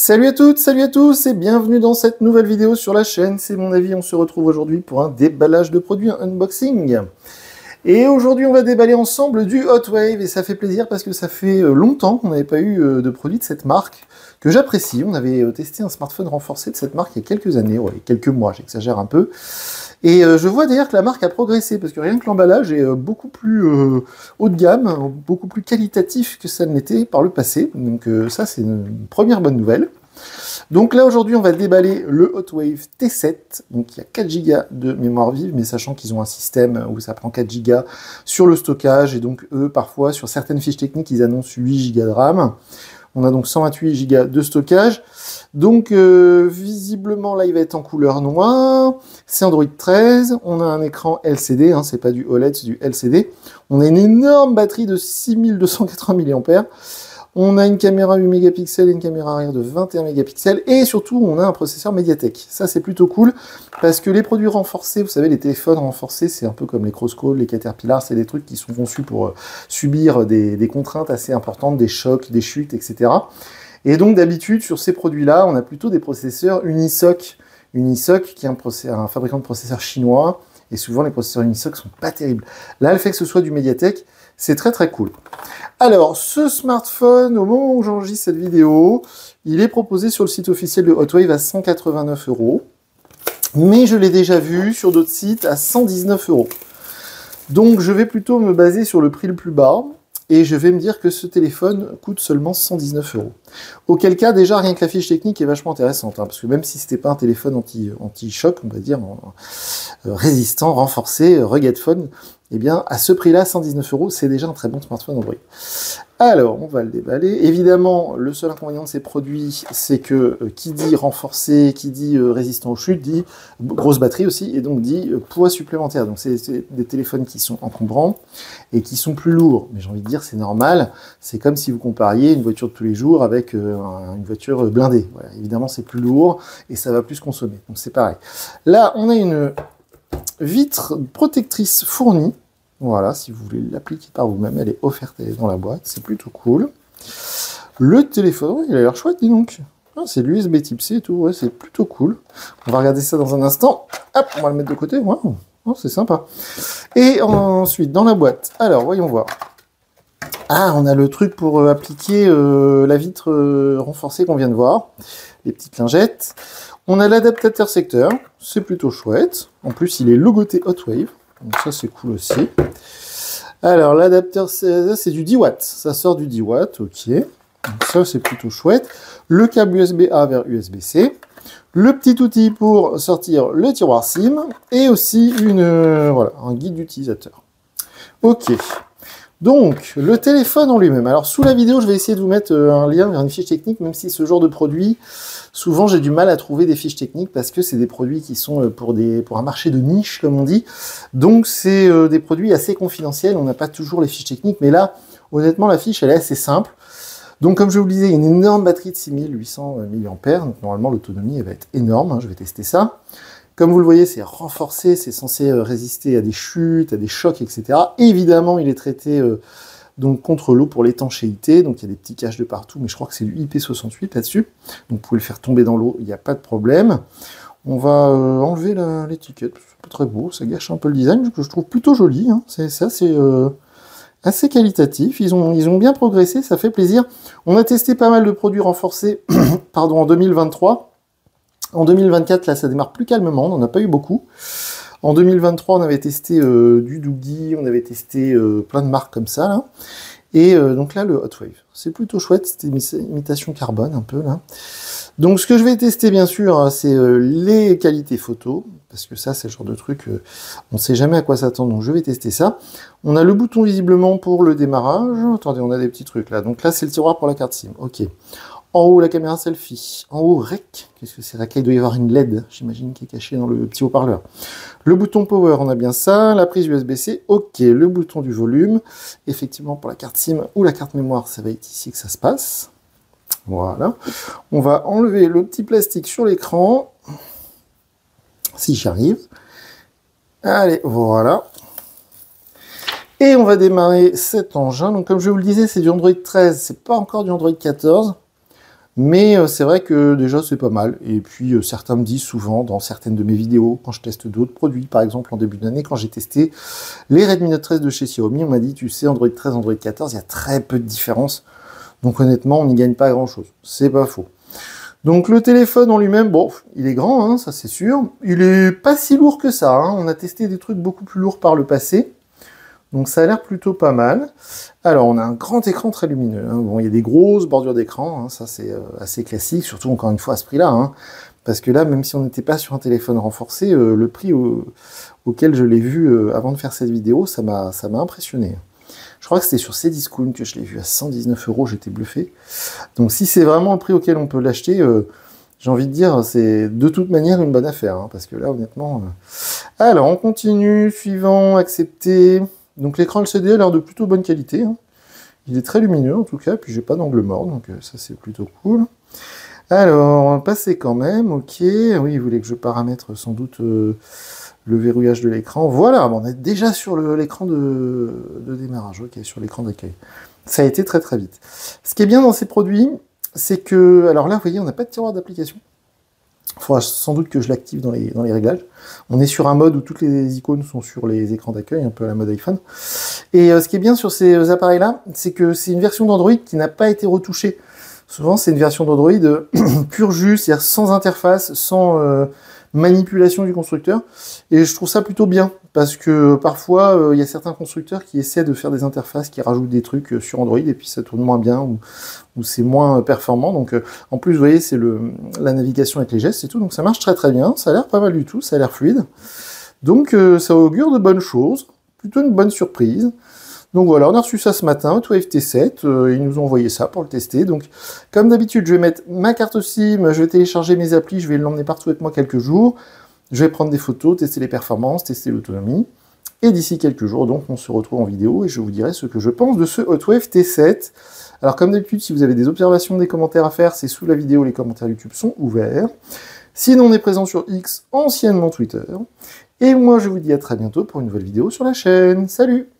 Salut à toutes, salut à tous et bienvenue dans cette nouvelle vidéo sur la chaîne. C'est mon avis, on se retrouve aujourd'hui pour un déballage de produits, un unboxing. Et aujourd'hui on va déballer ensemble du Hot Wave et ça fait plaisir parce que ça fait longtemps qu'on n'avait pas eu de produits de cette marque que j'apprécie. On avait testé un smartphone renforcé de cette marque il y a quelques années, ouais, quelques mois, j'exagère un peu. Et je vois d'ailleurs que la marque a progressé, parce que rien que l'emballage est beaucoup plus haut de gamme, beaucoup plus qualitatif que ça ne l'était par le passé. Donc ça, c'est une première bonne nouvelle. Donc là, aujourd'hui, on va déballer le Hot Wave T7. Donc il y a 4 Go de mémoire vive, mais sachant qu'ils ont un système où ça prend 4 Go sur le stockage, et donc eux, parfois, sur certaines fiches techniques, ils annoncent 8 Go de RAM. On a donc 128 Go de stockage. Donc, visiblement, là, il va être en couleur noire. C'est Android 13. On a un écran LCD, hein, c'est pas du OLED, c'est du LCD. On a une énorme batterie de 6280 mAh. On a une caméra 8 mégapixels et une caméra arrière de 21 mégapixels. Et surtout, on a un processeur Mediatek. Ça, c'est plutôt cool, parce que les produits renforcés, vous savez, les téléphones renforcés, c'est un peu comme les Crosscall, les Caterpillar, c'est des trucs qui sont conçus pour subir des contraintes assez importantes, des chocs, des chutes, etc. Et donc, d'habitude, sur ces produits-là, on a plutôt des processeurs Unisoc. Unisoc, qui est un fabricant de processeurs chinois, et souvent, les processeurs Unisoc sont pas terribles. Là, le fait que ce soit du Mediatek, c'est très très cool. Alors, ce smartphone, au moment où j'enregistre cette vidéo, il est proposé sur le site officiel de Hot Wave à 189 €. Mais je l'ai déjà vu sur d'autres sites à 119 €. Donc, je vais plutôt me baser sur le prix le plus bas. Et je vais me dire que ce téléphone coûte seulement 119 €. Auquel cas, déjà, rien que la fiche technique est vachement intéressante, hein, parce que même si c'était pas un téléphone anti-choc, on va dire, résistant, renforcé, rugged phone, eh bien, à ce prix-là, 119 €, c'est déjà un très bon smartphone Android. Alors, on va le déballer. Évidemment, le seul inconvénient de ces produits, c'est que qui dit renforcé, qui dit résistant aux chutes, dit grosse batterie aussi, et donc dit poids supplémentaire. Donc, c'est des téléphones qui sont encombrants et qui sont plus lourds. Mais j'ai envie de dire, c'est normal. C'est comme si vous compariez une voiture de tous les jours avec une voiture blindée. Voilà. Évidemment, c'est plus lourd et ça va plus consommer. Donc, c'est pareil. Là, on a une vitre protectrice fournie. Voilà, si vous voulez l'appliquer par vous-même, elle est offerte, elle est dans la boîte, c'est plutôt cool. Le téléphone, il a l'air chouette, dis donc. Ah, c'est l'USB type C et tout, ouais, c'est plutôt cool. On va regarder ça dans un instant. Hop, on va le mettre de côté, waouh, oh, c'est sympa. Et ensuite, dans la boîte, alors, voyons voir. Ah, on a le truc pour appliquer la vitre renforcée qu'on vient de voir. Les petites lingettes. On a l'adaptateur secteur, c'est plutôt chouette. En plus, il est logoté Hot Wave. Donc ça, c'est cool aussi. Alors, l'adapteur, c'est du 10 watts. Ça sort du 10 watts, ok. Donc ça, c'est plutôt chouette. Le câble USB-A vers USB-C. Le petit outil pour sortir le tiroir SIM. Et aussi voilà, un guide d'utilisateur. Ok. Donc, le téléphone en lui-même. Alors, sous la vidéo, je vais essayer de vous mettre un lien vers une fiche technique, même si ce genre de produit, souvent, j'ai du mal à trouver des fiches techniques parce que c'est des produits qui sont pour un marché de niche, comme on dit. Donc, c'est des produits assez confidentiels. On n'a pas toujours les fiches techniques, mais là, honnêtement, la fiche, elle est assez simple. Donc, comme je vous le disais, il y a une énorme batterie de 6800 mAh. Donc, normalement, l'autonomie, elle va être énorme. Hein, je vais tester ça. Comme vous le voyez, c'est renforcé, c'est censé résister à des chutes, à des chocs, etc. Évidemment, il est traité donc contre l'eau pour l'étanchéité, donc il y a des petits caches de partout, mais je crois que c'est du IP68 là-dessus. Donc vous pouvez le faire tomber dans l'eau, il n'y a pas de problème. On va enlever l'étiquette, c'est pas très beau, ça gâche un peu le design, que je trouve plutôt joli. Hein. C'est assez qualitatif, ils ont bien progressé, ça fait plaisir. On a testé pas mal de produits renforcés pardon, en 2023. En 2024, là, ça démarre plus calmement, on n'en a pas eu beaucoup. En 2023, on avait testé du Doogee, on avait testé plein de marques comme ça, là. Et donc là, le Hot Wave. C'est plutôt chouette, c'était imitation carbone, un peu, là. Donc, ce que je vais tester, bien sûr, hein, c'est les qualités photo, parce que ça, c'est le genre de truc, on ne sait jamais à quoi s'attendre, donc je vais tester ça. On a le bouton, visiblement, pour le démarrage. Attendez, on a des petits trucs, là. Donc là, c'est le tiroir pour la carte SIM, ok. En haut, la caméra selfie. En haut, REC. Qu'est-ce que c'est REC? Il doit y avoir une LED, j'imagine, qui est cachée dans le petit haut-parleur. Le bouton power, on a bien ça. La prise USB-C, ok. Le bouton du volume. Effectivement, pour la carte SIM ou la carte mémoire, ça va être ici que ça se passe. Voilà. On va enlever le petit plastique sur l'écran. Si j'y arrive. Allez, voilà. Et on va démarrer cet engin. Donc, comme je vous le disais, c'est du Android 13. C'est pas encore du Android 14. Mais c'est vrai que déjà c'est pas mal. Et puis certains me disent souvent dans certaines de mes vidéos, quand je teste d'autres produits, par exemple en début d'année, quand j'ai testé les Redmi Note 13 de chez Xiaomi, on m'a dit, tu sais, Android 13, Android 14, il y a très peu de différence. Donc honnêtement, on n'y gagne pas grand-chose. C'est pas faux. Donc le téléphone en lui-même, bon, il est grand, hein, ça c'est sûr. Il est pas si lourd que ça, hein. On a testé des trucs beaucoup plus lourds par le passé. Donc ça a l'air plutôt pas mal. Alors on a un grand écran très lumineux, hein. Bon, il y a des grosses bordures d'écran, hein, ça c'est assez classique, surtout encore une fois à ce prix-là, hein. Parce que là, même si on n'était pas sur un téléphone renforcé, le prix auquel je l'ai vu avant de faire cette vidéo, ça m'a impressionné. Je crois que c'était sur Cdiscount que je l'ai vu à 119 €, j'étais bluffé. Donc si c'est vraiment le prix auquel on peut l'acheter, j'ai envie de dire, c'est de toute manière une bonne affaire, hein, parce que là, honnêtement... Alors, on continue, suivant, accepter... Donc l'écran LCD a l'air de plutôt bonne qualité, hein. Il est très lumineux en tout cas, puis j'ai pas d'angle mort, donc ça c'est plutôt cool. Alors, on va passer quand même, ok. Oui, il voulait que je paramètre sans doute le verrouillage de l'écran. Voilà, bon, on est déjà sur l'écran de démarrage, ok, sur l'écran d'accueil. Ça a été très très vite. Ce qui est bien dans ces produits, c'est que... Alors là, vous voyez, on n'a pas de tiroir d'application. Il faudra sans doute que je l'active dans les réglages. On est sur un mode où toutes les icônes sont sur les écrans d'accueil, un peu à la mode iPhone. Et ce qui est bien sur ces appareils-là, c'est que c'est une version d'Android qui n'a pas été retouchée. Souvent, c'est une version d'Android pur jus, c'est-à-dire sans interface, sans manipulation du constructeur. Et je trouve ça plutôt bien, parce que parfois, il y a certains constructeurs qui essaient de faire des interfaces, qui rajoutent des trucs sur Android, et puis ça tourne moins bien, ou c'est moins performant. Donc en plus, vous voyez, c'est la navigation avec les gestes et tout, donc ça marche très très bien, ça a l'air pas mal du tout, ça a l'air fluide. Donc ça augure de bonnes choses, plutôt une bonne surprise. Donc voilà, on a reçu ça ce matin, Hotwave T7, ils nous ont envoyé ça pour le tester. Donc comme d'habitude, je vais mettre ma carte SIM, je vais télécharger mes applis, je vais l'emmener partout avec moi quelques jours. Je vais prendre des photos, tester les performances, tester l'autonomie. Et d'ici quelques jours, donc, on se retrouve en vidéo et je vous dirai ce que je pense de ce Hotwave T7. Alors comme d'habitude, si vous avez des observations, des commentaires à faire, c'est sous la vidéo, les commentaires YouTube sont ouverts. Sinon, on est présent sur X, anciennement Twitter. Et moi, je vous dis à très bientôt pour une nouvelle vidéo sur la chaîne. Salut!